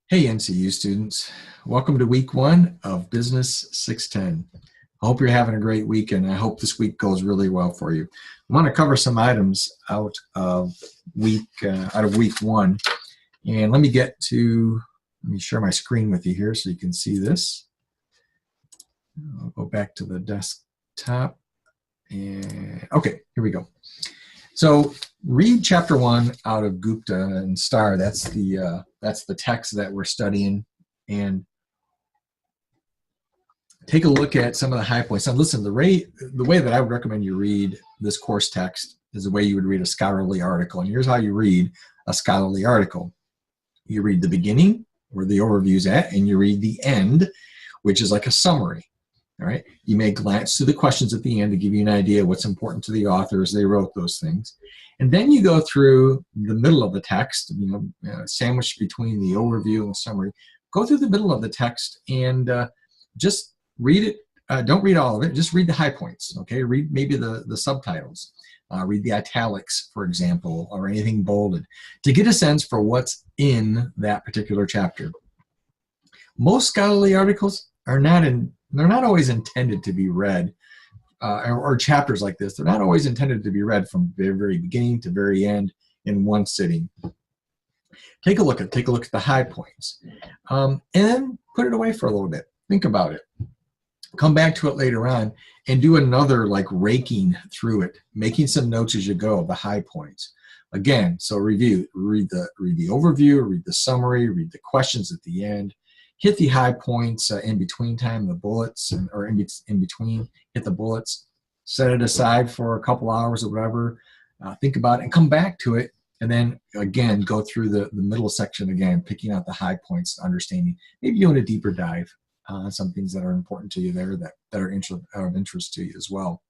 Hey NCU students, welcome to week one of Business 610. I hope you're having a great week and I hope this week goes really well for you. I want to cover some items out of week one, and let me share my screen with you here so you can see this. I'll go back to the desktop and okay, here we go. So read chapter one out of Gupta and Starr. That's the text that we're studying, and take a look at some of the high points. Now listen, the way that I would recommend you read this course text is the way you would read a scholarly article. And here's how you read a scholarly article. You read the beginning, where the overview is at, and you read the end, which is like a summary. All right. You may glance through the questions at the end to give you an idea what's important to the author as they wrote those things. And then you go through the middle of the text, sandwiched between the overview and the summary. Go through the middle of the text and just read it. Don't read all of it. Just read the high points. Okay. Read maybe the subtitles. Read the italics, for example, or anything bolded to get a sense for what's in that particular chapter. Most scholarly articles are they're not always intended to be read, or chapters like this, they're not always intended to be read from the very beginning to very end in one sitting. Take a look at the high points, and then put it away for a little bit. Think about it. Come back to it later on and do another raking through it, making some notes as you go, the high points. Again, so read the overview, read the summary, read the questions at the end. Hit the high points in between time, the bullets, or in between, hit the bullets. Set it aside for a couple hours or whatever. Think about it and come back to it. And then, again, go through the middle section again, picking out the high points, understanding. Maybe doing a deeper dive on some things that are important to you there that are of interest to you as well.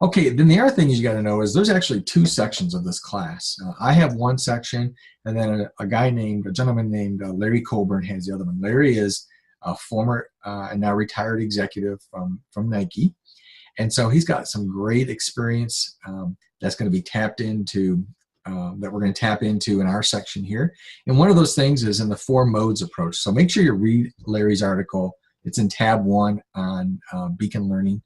Okay, then the other thing you got to know is there's actually two sections of this class. I have one section, and then a gentleman named Larry Colburn has the other one. Larry is a former and now retired executive from Nike, and so he's got some great experience that's going to be tapped into, that we're going to tap into in our section here. And one of those things is in the 4 modes approach. So make sure you read Larry's article. It's in tab 1 on Beacon Learning.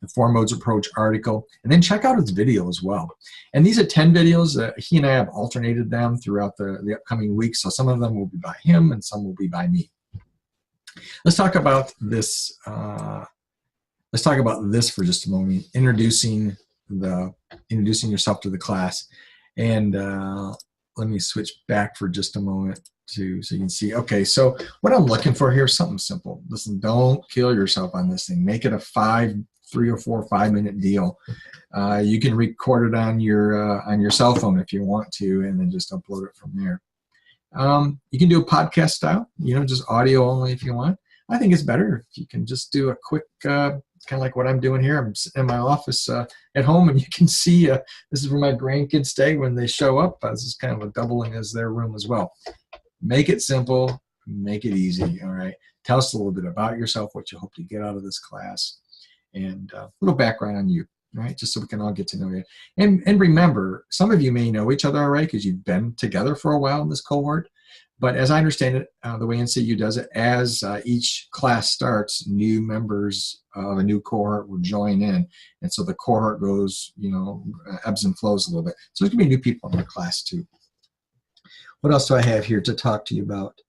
The 4 modes approach article, and then check out his video as well. And these are 10 videos. He and I have alternated them throughout the upcoming weeks, so some of them will be by him and some will be by me. Let's talk about this. Let's talk about this for just a moment. Introducing yourself to the class, and let me switch back for just a moment so you can see. Okay, so what I'm looking for here is something simple. Listen, don't kill yourself on this thing. Make it a 3 or 4 5-minute deal. You can record it on your cell phone if you want to, and then just upload it from there. You can do a podcast style, just audio only if you want. I think it's better if you can just do a quick, kind of like what I'm doing here. I'm sitting in my office at home, and you can see this is where my grandkids stay when they show up. This is kind of a doubling as their room as well. Make it simple, make it easy. All right. Tell us a little bit about yourself, what you hope to get out of this class, and a little background on you, right? Just so we can all get to know you. And remember, some of you may know each other already because you've been together for a while in this cohort. But as I understand it, the way NCU does it, as each class starts, new members of a new cohort will join in. And so the cohort goes, ebbs and flows a little bit. So there's going to be new people in the class too. What else do I have here to talk to you about?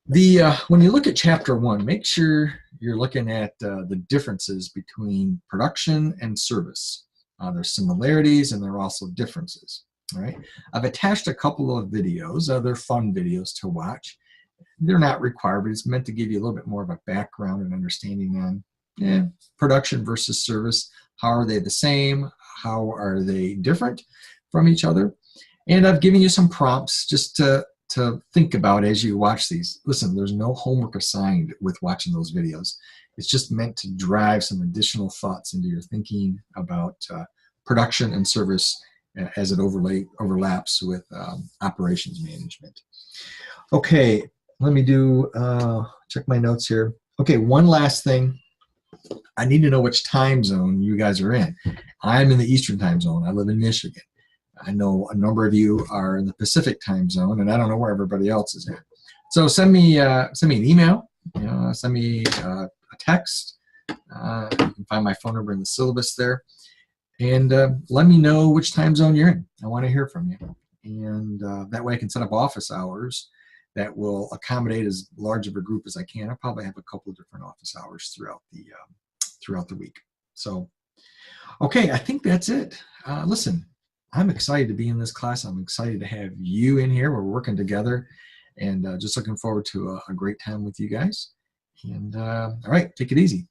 When you look at chapter 1, make sure you're looking at the differences between production and service. There's similarities and there are also differences. All right. I've attached a couple of videos. They're fun videos to watch. They're not required, but it's meant to give you a little bit more of a background and understanding on production versus service. How are they the same? How are they different from each other? And I've given you some prompts just to think about as you watch these. Listen, there's no homework assigned with watching those videos. It's just meant to drive some additional thoughts into your thinking about production and service as it overlaps with operations management. Okay, let me check my notes here. Okay, one last thing. I need to know which time zone you guys are in. I'm in the Eastern time zone. I live in Michigan. I know a number of you are in the Pacific time zone, and I don't know where everybody else is at. So send me an email, send me a text. You can find my phone number in the syllabus there. And let me know which time zone you're in. I want to hear from you. And that way I can set up office hours that will accommodate as large of a group as I can. I'll probably have a couple of different office hours throughout the week. So, okay, I think that's it. Listen, I'm excited to be in this class. I'm excited to have you in here. We're working together, and just looking forward to a great time with you guys. And all right, take it easy.